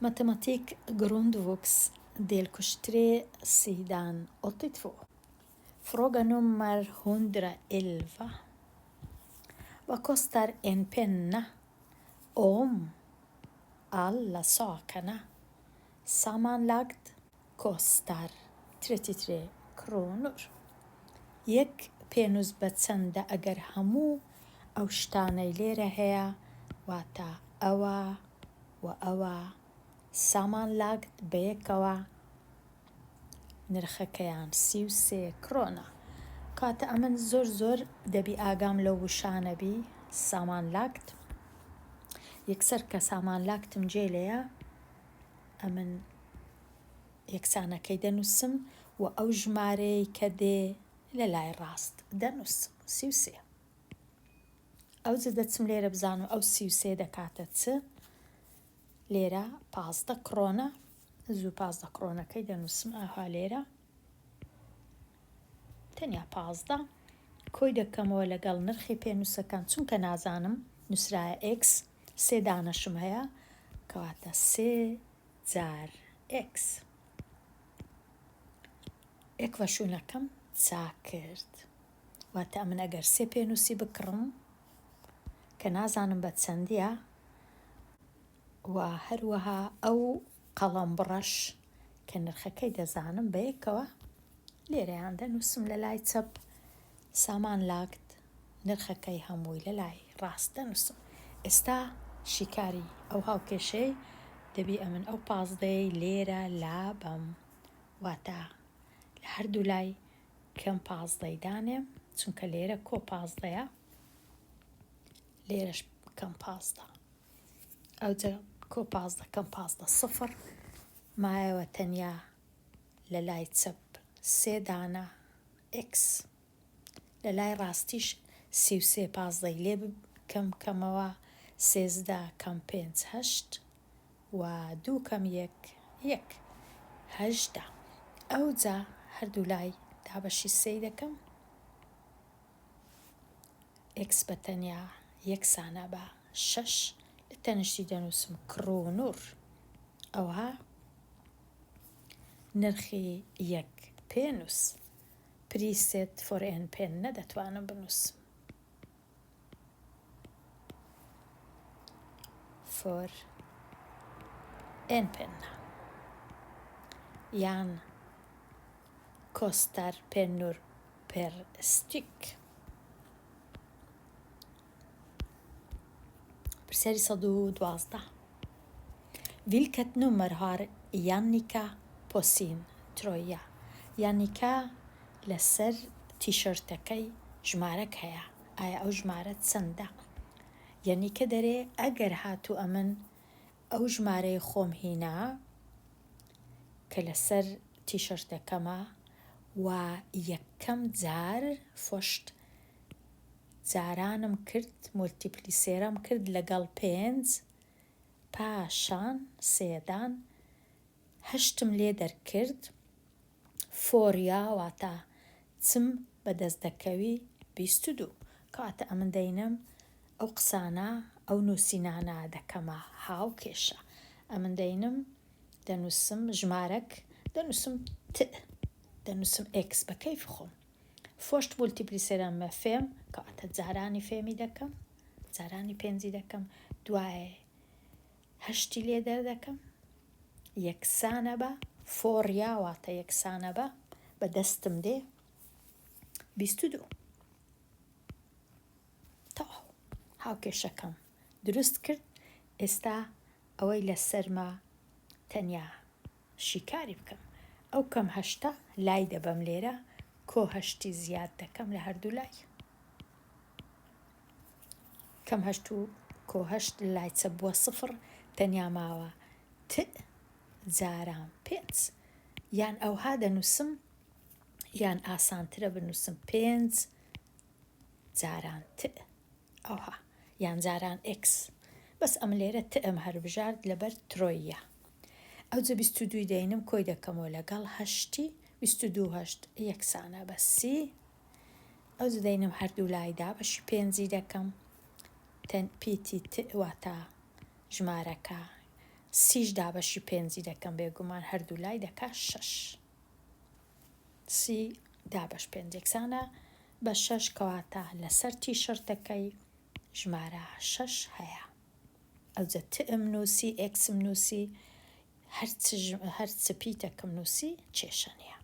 matematik grundvux delkurs 3 sidan 82. Fråga nummer 111. Vad kostar en penna om alla sakerna sammanlagt kostar 33 kronor? یک پێنووس بە چەندە ئەگەر هەموو ئەو شتانەی لێرە هەیە واتە ئەوە و ئەوە سامانلاگت بە یەکەوە نرخەکەیان 33 کرۆنە. کاتە ئەمن زۆر دەبی ئاگام لەو وشانەبی سامانلاگت یەکسەر کە سامانلاگتم جێ لێیە ئەمن یەکسانەکەی دەنووسم و ئەو ژمارەی کە دێ لە لای ڕاست دەنووسم 33. ئەو دەچم لێرە بزانم ئەو 33 دەکاتە چ لێرە 15 کرۆنە زوو 15 کرۆنەکەی دەنووسم ئاها لێرە تەنیا 15 کۆی دەکەمەوە لەگەڵ نرخی پێنووسەکان چونکە نازانم نووسرایە x سێ دانەشم هەیە کەواتە 3 جار x ئێکڤەشوونەکەم چاکرد واتە ئەمن ئەگەر سێ پێنووسی بکڕم کە نازانم بە چەندیە و هەروەها ئەو قەڵەم بڕەش کە نرخەکەی دەزانم بە یەکەوە لێرەیان دەنووسم لە لای چەپ سامانلاگت نرخەکەی هەمووی لە لای ڕاست دەنووسم. ئێستا شیکاری ئەو هاوکێشەی دەبی ئەمن ئەو 15ی لێرە لابەم واتە لە هەردوو لای کەم 15ی دانێم چونکە لێرە کۆ 15ە لێرەش کەم 15 ئەوجا کۆ 15 کەم 15 سفر مایەوە تەنیا لە لای چەپ سێ دانە x لە لای ڕاستیش 33 15ی لێ کەمەوە 13 کەم 5 8 و 2 کەم 1 1 18 ئەوجا هەردوو لای دابەشی سێی دەکەم x بە تەنیا یەکسانە بە 6 لە تەنیشتی دەنووسم کرۆنور ئەوها نرخی یەک پێنووس پریسێت فۆر ئێن پێن نەدەتوانم بنووسم فۆر ئێن پێنە یان کۆستەر پێنور پێر ستیک. پرسیاری 112. Vilket nummer har Jannica på sin tröja? Jannica لەسەر تیشرتەکەی ژمارەک هەیە ئایا ئەو ژمارە چەندە؟ یانیکە دەرێ ئەگەر هاتوو ئەمن ئەو ژمارەی خۆم هینا کە لەسەر تیشرتەکەمە و یەکەم جار فۆشت جارانم کرد مولتیپلیسێرەم کرد لەگەڵ 5 پاشان سێدان هەشتم لێ دەرکرد فۆریا واتە چم بەدەست دەکەوی 22 کاتە ئەمن دەینم ئەو قسانە ئەو نووسینانە دەکەمە هاو کێشە ئەمن دەینم دەنووسم ژمارەک دەنووسم دەنووسم x بە کەیف خۆم فۆشت مولتیپلیسێرەم مە فێم کاتە جارانی فێمی دەکەم جارانی پێنجی دەکەم دوایێ هەشتی لێ دەردەکەم یەکسانە بە فۆریا واتە یەکسانە بە دەستم دێ 22 تەواو هاوکێشەکەم دروست کرد. ئێستا ئەوەی لەسەرمە تەنیا شیکاری بکەم ئەو کەم هەشتە لای دەبەم لێرە کۆ هەشتی زیاد دەکەم لە هەردوو لای کەم هەشت و کۆ هەشت لای چەپ بووە سفر تەنیا ماوە ت جاران 5 یان ئەوها دەنووسم یان ئاسانترە بنووسم 5 جاران ت ئەوها یان جاران x بەس ئەم لێرە ت ئەم هەربژارد لەبەر ترۆیە ئەوجە 22 دەینم کۆی دەکەمەوە لەگەڵ هەشتی 22 هەشت یەکسانە بە سی ئەوجە دەینم هەردوو لایدا بەشی پێنجی دەکەم پیتی ت واتە ژمارەکە سیش دابەشی پێنجی دەکەم بێگومان هەردوو لای دەکا 6. سی دابەش پێنج یەکسانە بە 6 کەواتە لەسەر تیشرتەکەی ژمارە 6 هەیە. ئەوجە تم نووسی ئێکسم نووسی هەر سپیتەکەم نووسی کێشە نییە.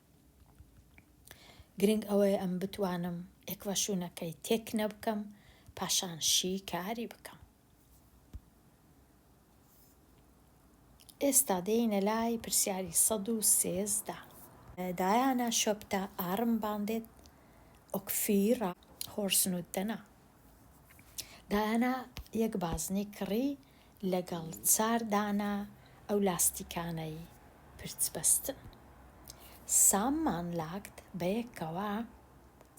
گرنگ ئەوەیە ئەم بتوانم ئێکڤەشونەکەی تێک نەبکەم پاشان شی کاری بکەم. ئێستا دێینە لای پرسیاری 113. Diana köpte armbandet och 4 hårsnuttarna. Diana یەک بازنەی کڕی لەگەڵ 4 دانە ئەو لاستیکانەی پرچبەستن. سامانلاگت بەیەکەوە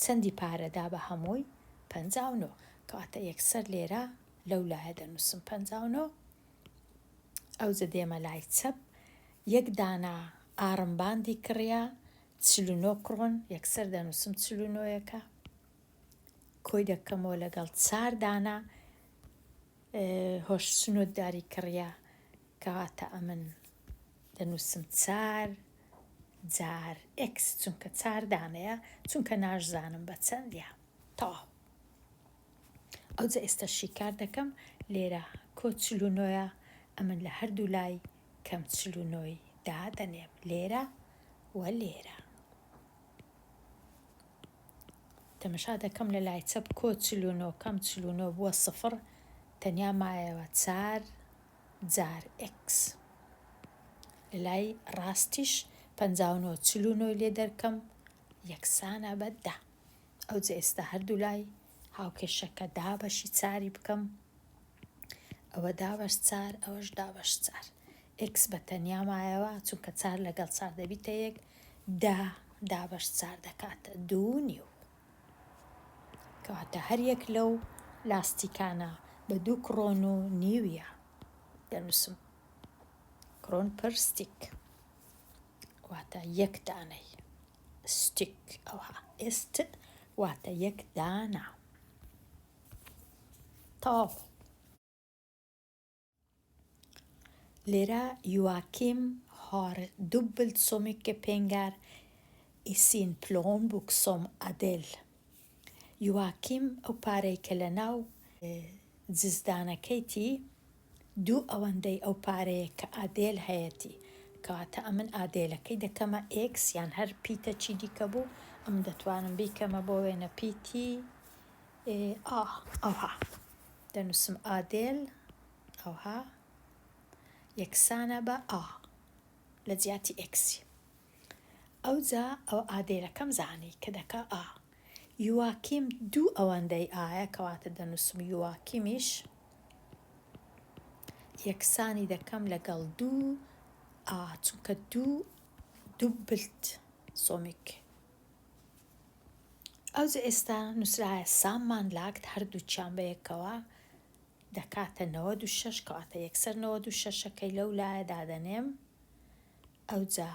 چەندی پارەدا بە هەمووی 59. کەواتە یەکسەر لێرە لەو لایە دەنووسم 59. ئەوجە دێمە لای چەپ یەک دانە ئارمباندی کڕیا 49 کڕۆن یەکسەر دەنووسم 49یەکە کۆی دەکەمەوە لەگەڵ 4 دانە هۆش سنووتداری کڕیا کەواتە ئەمن دەنووسم 4 جار ئێکس چونکە 4 دانەیە چونکە ناشزانم بە چەندیە. تەواو. ئەوجە ئێستا شیکار دەکەم لێرە کۆ 49ە ئەمن لە هەردوو لای کەم 49ی دادەنێم لێرە و لێرە. تەمەشا دەکەم لە لای چەپ کۆ 49 کەم 49 بووە 0 تەنیا مایەوە 4 جار ئێکس. لە لای ڕاستیش 59 49 لێ دەرکەم یەکسانە بە 10. ئەوجە ئێستا هەردوو لای هاوکێشەکە دابەشی 4 بکەم. ئەوە دابەش 4 ئەوەش دابەش 4. ئێکس بە تەنیا مایەوە چونکە 4 لەگەڵ 4 دەبیتە 1 10 دابەش 4 دەکاتە 2.5. کەواتە هەر یەک لەو لاستیکانە بە 2 کڕۆن و نیویە دەنووسم. کڕۆن پەر ستیک واتە یەک دانەی ستیک ئەوها ئێست واتە یەک دانە. تەواو. لێرە یواکیم har dubbelt så mycket pengar i sin plånbok som Adele. یواکیم ئەو پارەی کە لە ناو جزدانەکەیتی دوو ئەوەندەی ئەو پارەیە کە ئادێل هەیەتی. کەواتە ئەمن ئادێلەکەی دەکەمە ئێکس یان هەر پیتە چی دیکە بوو ئەم دەتوانم بیکەمە بۆ وێنە پیتی ئەوها دەنووسم ئادێل ئەوها یەکسانە بە لە جیاتی ئێکسی. ئەوجا ئەو ئادێلەکەم زانی کە دەکا یواکیم دوو ئەوەندەی ئایە کەواتە دەنووسم یواکیمیش یەکسانی دەکەم لەگەڵ 2 چونکە 2 دوبلت سۆمیک. ئەوجا ئێستا نووسرایە سامانلاگت هەردووچیان بەیەکەوە دەکاتە 96 کەواتە یەکسەر 96ەکەی لەو لایە دادەنێم. ئەوجا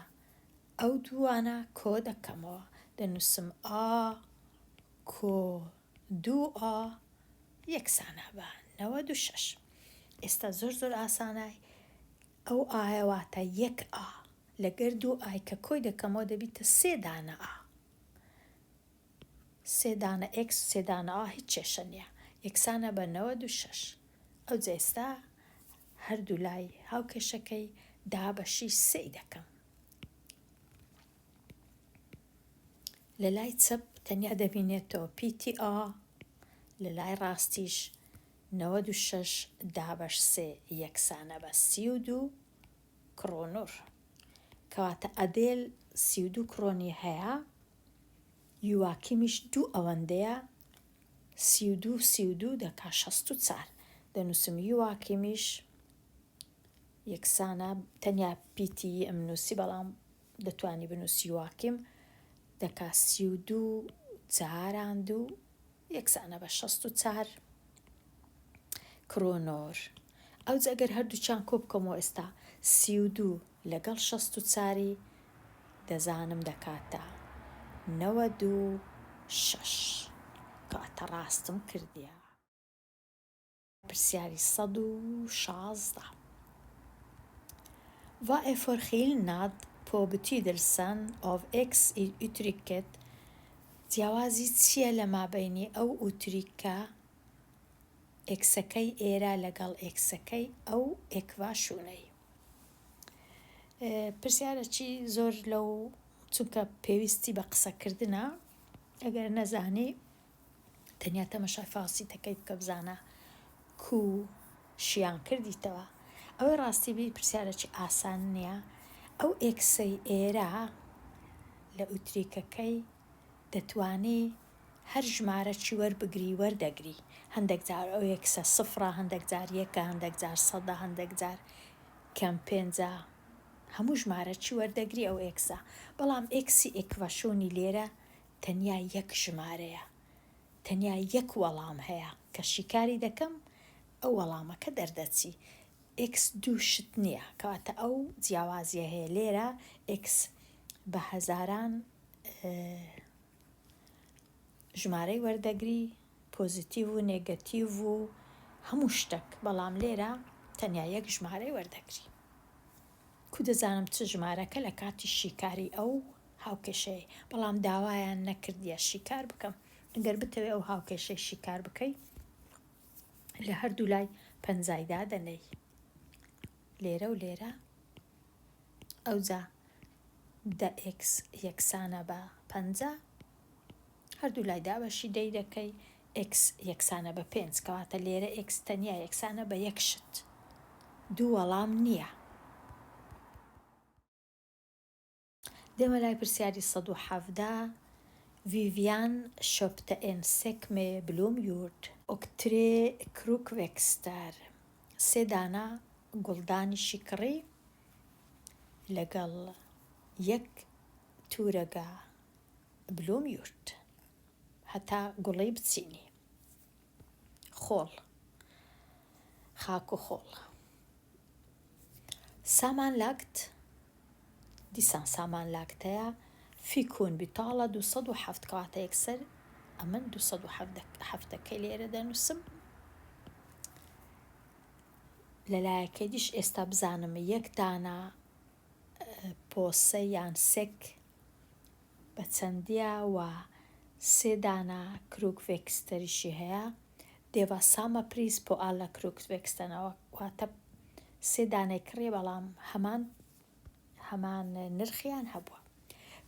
ئەو دووانە کۆ دەکەمەوە دەنووسم کۆ 2 یەکسانە بە 96. ئێستا زۆر ئاسانە ئەو ئایەواتە 1 لەگەر 2 کە کۆی دەکەمەوە دەبیتە 3 دانە 3 دانە ئێکس 3 دانە هیچ کێشە نییە یەکسانە بە 96. ئەوجا ئێستا هەردوو لای هاوکێشەکەی دابەشی 3 دەکەم. لە لای چەپ تەنیا دەبینێتەوە پیتی لە لای ڕاستیش 96 دابەش 3 یەکسانە بە 32 کڕۆنور. کەواتە ئەدێل 32 کڕۆنی هەیە یواکیمیش دوو ئەوەندەیە 32 دەکا 64 دەنووسم یواکیمیش یەکسانە تەنیا پیتی ئەم نووسی بەڵام دەتوانی بنووسی یواکیم دەکا 32 جاران 2 یەکسانە بە 64 کڕۆنۆر. ئەوجا ئەگەر هەردووچیان کۆ بکەمەوە ئێستا 32 لەگەڵ 64 دەزانم دەکاتە 96 کەواتە ڕاستم کردیە. پرسیاری 116 Vad är för skillnad på betydelsen av x i uttrycket جیاوازی چییە لە مابینی ئەو ئوتریکە ئێکسەکەی ئێرە لەگەڵ ئێکسەکەی ئەو ئێکڤاشونەی؟ پرسیارێکی زۆر لەو چونکە پێویستی بە قسەکردنە، ئەگەر نەزانی تەنیا تەمەشای فاسیتەکەی بکە بزانە کو شیان کردیتەوە. ئەوەی ڕاستی بی پرسیارێکی ئاسان نییە. ئەو ئێکسەی ئێرە لە ئوتریکەکەی دەتوانی هەر ژمارەی وەربگری وەردەگری. هەندێک جار ئەو ئێکسە سفرە، هەندێک جار یەکە، هەندێک جار سەدە، هەندێک جار کەم پێنجە، هەموو ژمارەی وەردەگری ئەو ئێکسە. بەڵام ئێکسی ئێکڤاشۆنی لێرە تەنیا یەک ژمارەیە، تەنیا یەک وەڵام هەیە کە شیکاری دەکەم ئەو وەڵامەکە دەردەچی. ئێکس دوو شت نییە، کەواتە ئەو جیاوازیە هەیە. لێرە ئێکس بە هەزاران ژمارەی وەردەگری، پۆزیتیڤ و نێگەتیڤ و هەموو شتێک، بەڵام لێرە تەنیا یەک ژمارەی وەردەگری. کو دەزانم چ ژمارەکە لە کاتی شیکاری ئەو هاوکێشەیە، بەڵام داوایان نەکردیە شیکار بکەم. ئەگەر بتەوێ ئەو هاوکێشەی شیکار بکەی لە هەردوو لای پەنجایدا دەنەی، لێرە و لێرە. ئەوجا دە ئێکس یەکسانە بە پەنجە، هەردوو لای دابەشی دەی دەکەی، ئێکس یەکسانە بە پێنج، کەواتە لێرە ئێکس تەنیا یەکسانە بە یەک شت، دوو وەڵام نییە. دێمە لای پرسیاری 117. Vivian köpte en säck med blomjord och 3 krukväxter. سێدانە گوڵدانیشی کڕی لەگەڵ یەک تورەگە بلومیورد، هەتا گوڵەی بچینی. خۆڵ، خاک و خۆڵ. سامانلagt، دیسان سامانلاگتەیە. فیکون بیتاڵە 207، کەواتە یەکسەر ئەمن 207ەکەی لێرە دەنووسم. لەلایەکەی دیش ئێستا بزانم یەک دانە پۆسە یان سێک بە چەندیە و سێدانە کروکڤێکستەریشی هەیە. دێڤە سامە پریس پۆ ئالە کروکڤێکستەنەوە، واتە سێدانەی کڕێ، بەڵام هەمان نرخیان هەبووە.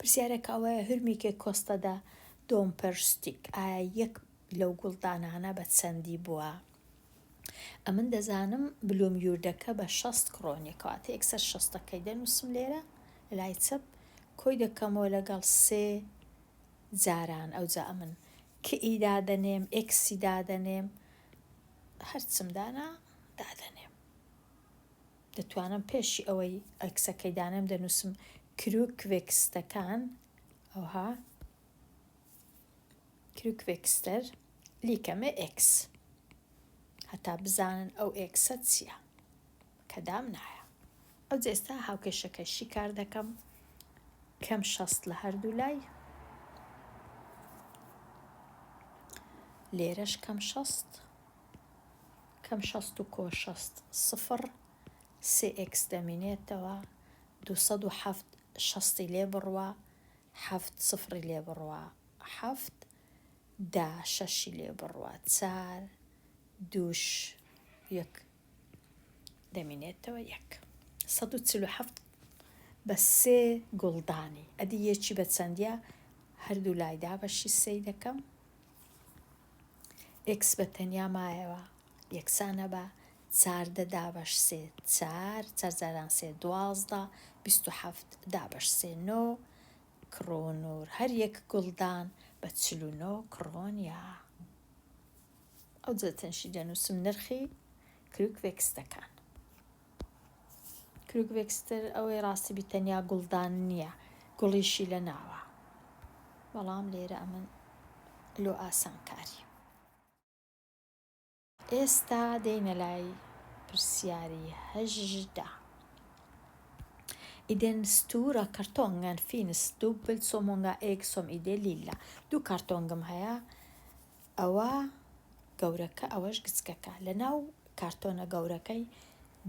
پرسیارەکە ئەوەیە هورمیکێ کۆستەدا دۆم پەرستیک، ئایا یەک لەو گوڵدانانە بە چەندی بووە؟ ئەمن دەزانم بلومیوردەکە بە 60 کڕۆنی، کەواتە یەکسەر 60ەکەی دەنووسم لێرە لای چەپ، کۆی دەکەمەوە لەگەڵ 3 جاران. ئەوجا ئەمن کئی دادەنێم، ئێکسی دادەنێم، هەرچم دانا دادەنێم. دەتوانم پێشی ئەوەی ئەکسەکەی دانێم دەنووسم کروکڤێکستەکان، ئەوها کروکڤێکستەر لیکەمە ئێکس، هەتا بزانن ئەو ئێکسە چییە کە دام نایە. ئەو ئێستا هاوکێشەکەی شیکار دەکەم، کەم 60 لە هەردوو لای، لێرەش کەم 60، کەم 60 و کۆ 60 سفر، 3 ئێکس دەمینێتەوە، 207 60ی لێ بڕوە، 7 سفری لێ بڕوە 7، 10 6ی لێ بڕوە 4، 2 1 دەمینێتەوە 1. 147 بە 3 گوڵدانی، ئەدی یەکی بە چەندیە، هەردوو لای دابەشی 3 دەکەم. ئێکس بە تەنیا مایەوە یەکسانە بە 14 دابەش 3 4، 4 جاران 3 12، 27 دابەش 3 9 کڕۆنور، هەر یەک گوڵدان بە 49 کڕۆنیە. ئەو جەتەنشی دەنووسم نرخی کروکڤێکستەکان. کروکڤێکستەر ئەوەی ڕاستی بی تەنیا گوڵدان نییە، گوڵیشی لە ناوە، بەڵام لێرە ئەمن لۆ ئاسانکاری. ئێستا دێینە لای پرسیاری 18. I den stora kartongen finns dubbelt så många ägg som i det lilla. دوو کارتۆنگم هەیە، ئەوە گەورەکە، ئەوەش گچکەکە. لە ناو کارتۆنە گەورەکەی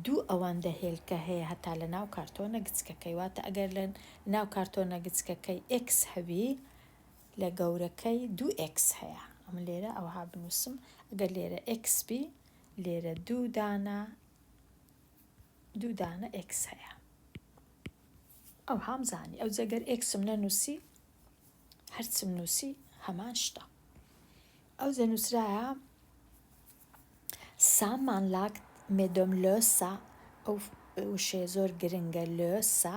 دوو ئەوەندە هێلکە هەیە هەتا لە ناو کارتۆنە گچکەکەی، واتە ئەگەر لە ناو کارتۆنە گچکەکەی x هەبی لە گەورەکەی 2x هەیە. ئەمە لێرە ئەوها بنووسم، ئەگەر لێرە x بی لێرە دوو دانە x هەیە. ئەو هەمزانی ئەو جەگەر xم نەنووسی هەرچم نووسی هەمان شتە. ئەو جە نووسرایە sammanlagt med de lösa ئەو وشێ زۆر گرنگە lösa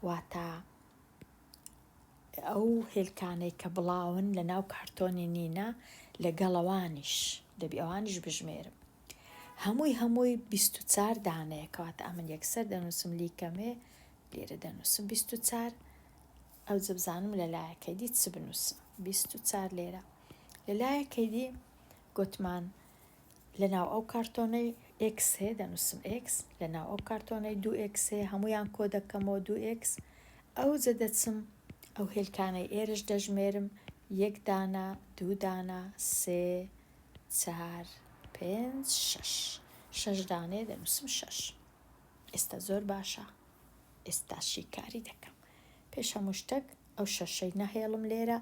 واتە ئەو هێلکانەی کە بڵاون لە ناو کارتۆنی نینە لەگەڵەوانیش دەبی ئەوانیش بژمێرم. هەمووی 24 دانەیە کەواتە ئەمن یەکسەر دەنووسم لیکەمێ لێرە دەنووسم 24. ئەو جە بزانم لە لایەکەی دی چ بنووسم 24 لێرە. لە لایەکەی دی گوتمان لە ناو ئەو کارتۆنەی x هەیە دەنووسم x، لە ناو ئەو کارتۆنەی 2x هەیە هەمویان کۆ دەکەمەوە 2x. ئەو جە دەچم ئەو هێلکانەی ئێرش دەژمێرم 1 دانە 2 دانە 3 4 5 6 دانەیە دەنووسم 6. ئێستا زۆر باشە، ئێستا شیکاری دەکەم. پێش هەموو شتێک ئەو شەشەی نەهێڵم لێرە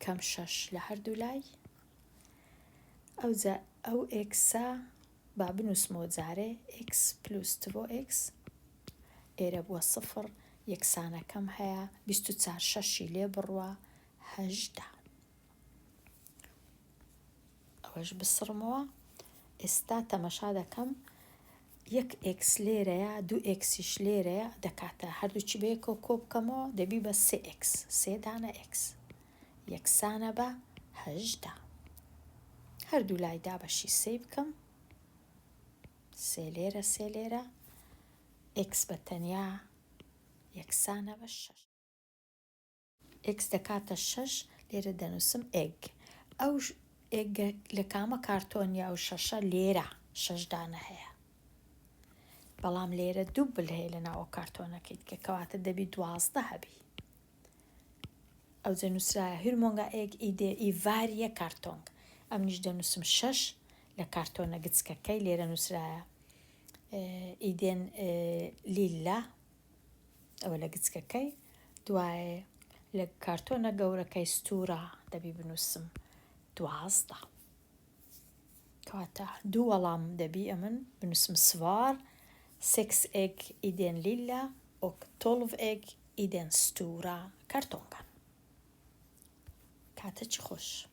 کەم 6 لە هەردوو لای. ئەو جە ئەو ئێکسە با بنووسمەوە جارێ x پلوس 2x ئێرە بووە 0 یەکسانەکەم هەیە 24 شەشی لێ بڕوە 8. ئەوەش بسڕمەوە. ئێستا تەمەشا دەکەم 1x لێرەیە 2xیش لێرەیە دەکاتە هەردووچی بەیەکەوە کۆ بکەمەوە دەبی بە 3x 3 دانە x یەکسانە بە 8. هەردوو لای دابەشی 3 بکەم 3 لێرە 3 لێرە x بە تەنیا یەکسانە بە 6. x دەکاتە 6 لێرە دەنووسم egg. ئەو egg لە کامە کارتۆنیا و شەشە لێرە 6 دانە هەیە، بەڵام لێرە دووبل هەیە لە ناو کارتۆنەکەیت کە کەواتە دەبی 12 هەبی. ئەو جە نووسرایە هیرمۆنگا egg ای ڤاریە کارتۆنگ. ئەم نیش دەنووسم 6 لە کارتۆنە گچکەکەی لێرە نووسرایە ئیدێن لیلا ئەوە لە گچکەکەی، دوایە لە کارتۆنە گەورەکەی ستورە دەبی بنووسم 12. کەواتە دوو وەڵام دەبی ئەمن بنووسم سوار 6 egg ئیدێن لیلا و 12 egg ئیدێن ستورە کارتۆنگان. کاتە چی خۆش.